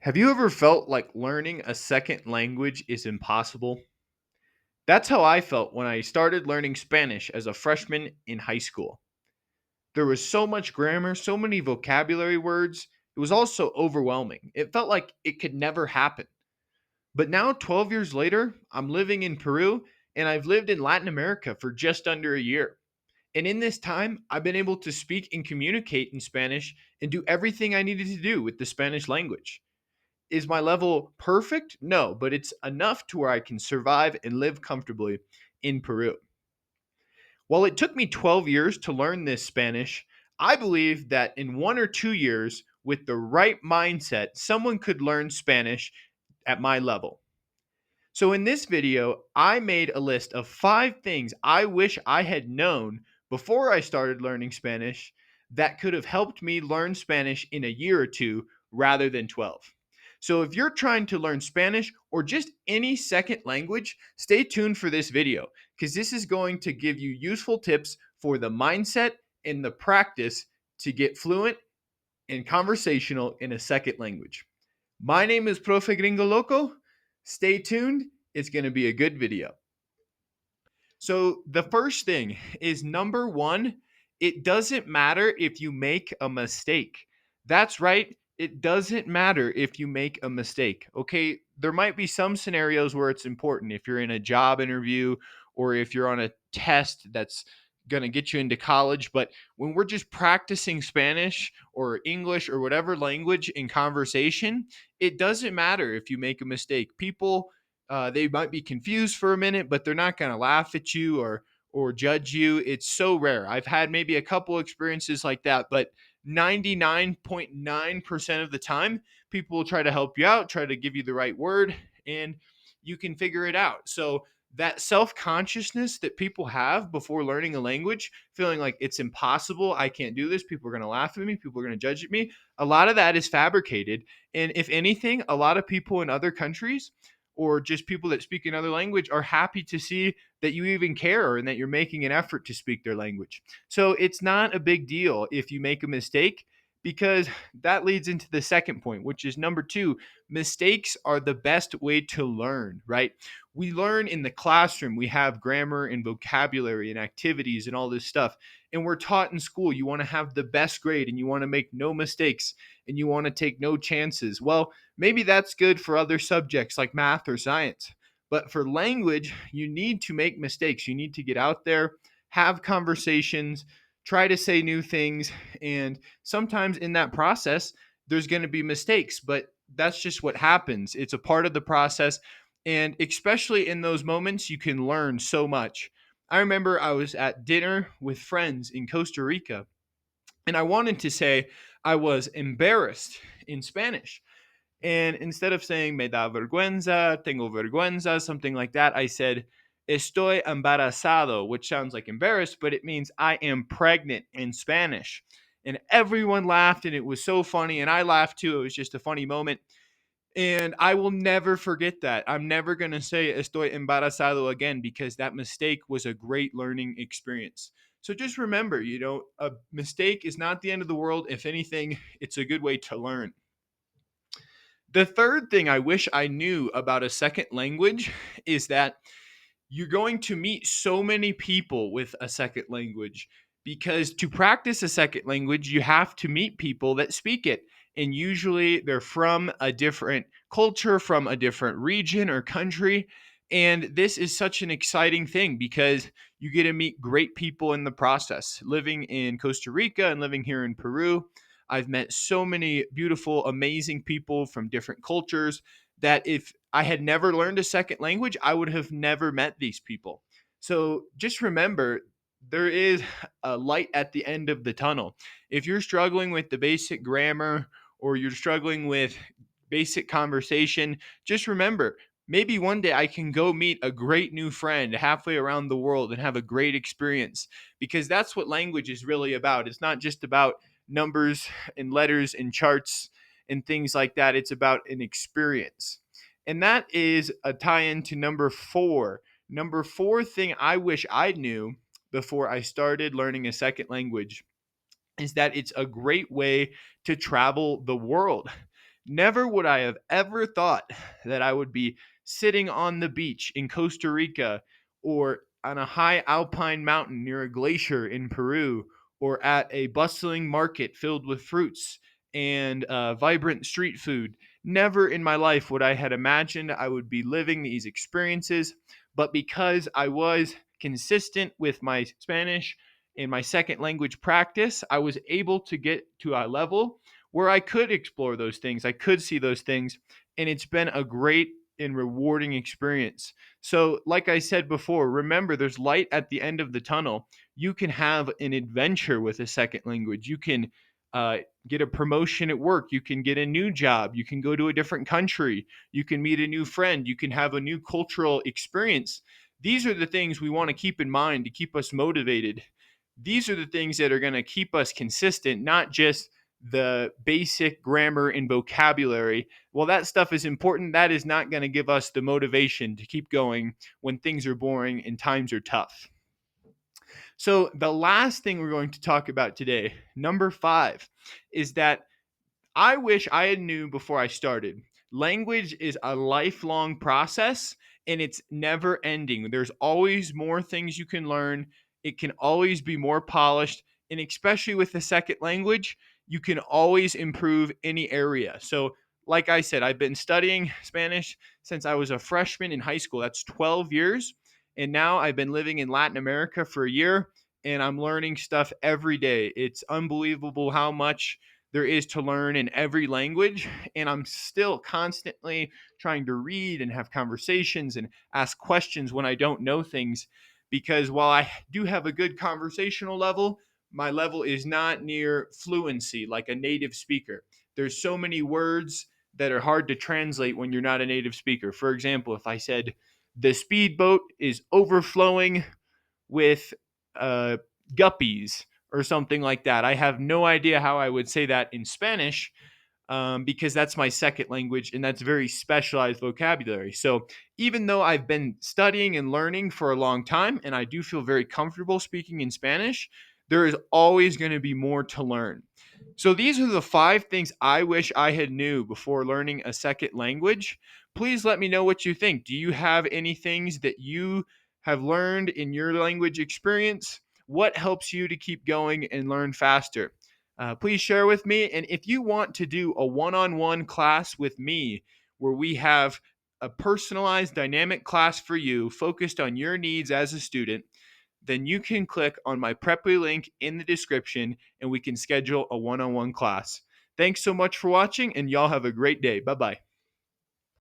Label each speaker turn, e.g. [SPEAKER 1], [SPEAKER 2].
[SPEAKER 1] Have you ever felt like learning a second language is impossible? That's how I felt when I started learning Spanish as a freshman in high school. There was so much grammar, so many vocabulary words. It was also overwhelming. It felt like it could never happen. But now, 12 years later, I'm living in Peru and I've lived in Latin America for just under a year. And in this time, I've been able to speak and communicate in Spanish and do everything I needed to do with the Spanish language. Is my level perfect? No, but it's enough to where I can survive and live comfortably in Peru. While it took me 12 years to learn this Spanish, I believe that in 1 or 2 years, with the right mindset, someone could learn Spanish at my level. So, in this video, I made a list of 5 things I wish I had known before I started learning Spanish that could have helped me learn Spanish in a year or two rather than 12. So, if you're trying to learn Spanish or just any second language, stay tuned for this video because this is going to give you useful tips for the mindset and the practice to get fluent and conversational in a second language. My name is Profe Gringo Loco. Stay tuned. It's going to be a good video. So, the first thing is number one, it doesn't matter if you make a mistake. That's right. It doesn't matter if you make a mistake. Okay. There might be some scenarios where it's important if you're in a job interview or if you're on a test that's going to get you into college. But when we're just practicing Spanish or English or whatever language in conversation, it doesn't matter if you make a mistake. People they might be confused for a minute, but they're not going to laugh at you or judge you. It's so rare. I've had maybe a couple experiences like that, but 99.9% of the time, people will try to help you out, try to give you the right word, and you can figure it out. So that self-consciousness that people have before learning a language, feeling like it's impossible, I can't do this, people are going to laugh at me, people are going to judge at me, a lot of that is fabricated. And if anything, a lot of people in other countries or just people that speak another language are happy to see that you even care and that you're making an effort to speak their language. So it's not a big deal if you make a mistake because that leads into the second point, which is number two, mistakes are the best way to learn, right? We learn in the classroom, we have grammar and vocabulary and activities and all this stuff. And we're taught in school, you want to have the best grade and you want to make no mistakes and you want to take no chances. Well, maybe that's good for other subjects like math or science. But for language, you need to make mistakes. You need to get out there, have conversations, try to say new things. And sometimes in that process, there's going to be mistakes, but that's just what happens. It's a part of the process. And especially in those moments, you can learn so much. I remember I was at dinner with friends in Costa Rica, and I wanted to say I was embarrassed in Spanish. And instead of saying me da vergüenza, tengo vergüenza, something like that, I said estoy embarazado, which sounds like embarrassed, but it means I am pregnant in Spanish. And everyone laughed, and it was so funny. And I laughed too. It was just a funny moment. And I will never forget that. I'm never going to say estoy embarazado again because that mistake was a great learning experience. So just remember, a mistake is not the end of the world. If anything, it's a good way to learn. The third thing I wish I knew about a second language is that you're going to meet so many people with a second language because to practice a second language, you have to meet people that speak it. And usually they're from a different culture, from a different region or country. And this is such an exciting thing because you get to meet great people in the process. Living in Costa Rica and living here in Peru, I've met so many beautiful, amazing people from different cultures that if I had never learned a second language, I would have never met these people. So just remember, there is a light at the end of the tunnel. If you're struggling with the basic grammar or you're struggling with basic conversation, just remember, maybe one day I can go meet a great new friend halfway around the world and have a great experience because that's what language is really about. It's not just about numbers and letters and charts and things like that. It's about an experience. And that is a tie in to number four. Number four thing I wish I knew before I started learning a second language is that it's a great way to travel the world. Never would I have ever thought that I would be sitting on the beach in Costa Rica, or on a high alpine mountain near a glacier in Peru, or at a bustling market filled with fruits and vibrant street food. Never in my life would I had imagined I would be living these experiences, but because I was consistent with my Spanish and my second language practice, I was able to get to a level where I could explore those things. I could see those things. And it's been a great and rewarding experience. So, like I said before, remember there's light at the end of the tunnel. You can have an adventure with a second language. You can uh, get a promotion at work. You can get a new job. You can go to a different country. You can meet a new friend. You can have a new cultural experience. These are the things we want to keep in mind to keep us motivated. These are the things that are going to keep us consistent, not just the basic grammar and vocabulary. Well, that stuff is important. That is not going to give us the motivation to keep going when things are boring and times are tough. So, the last thing we're going to talk about today, number 5, is that I wish I had knew before I started. Language is a lifelong process and it's never ending. There's always more things you can learn. It can always be more polished. And especially with the second language, you can always improve any area. So, like I said, I've been studying Spanish since I was a freshman in high school. That's 12 years. And now I've been living in Latin America for a year and I'm learning stuff every day. It's unbelievable how much there is to learn in every language. And I'm still constantly trying to read and have conversations and ask questions when I don't know things. Because while I do have a good conversational level, my level is not near fluency like a native speaker. There's so many words that are hard to translate when you're not a native speaker. For example, if I said, the speedboat is overflowing with uh, guppies or something like that. I have no idea how I would say that in Spanish, because that's my second language and that's very specialized vocabulary. So even though I've been studying and learning for a long time and I do feel very comfortable speaking in Spanish, there is always going to be more to learn. So these are the 5 things I wish I had knew before learning a second language. Please let me know what you think. Do you have any things that you have learned in your language experience? What helps you to keep going and learn faster? Please share with me. And if you want to do a one on one class with me where we have a personalized dynamic class for you focused on your needs as a student, then you can click on my Preply link in the description and we can schedule a one on one class. Thanks so much for watching, and y'all have a great day. Bye bye.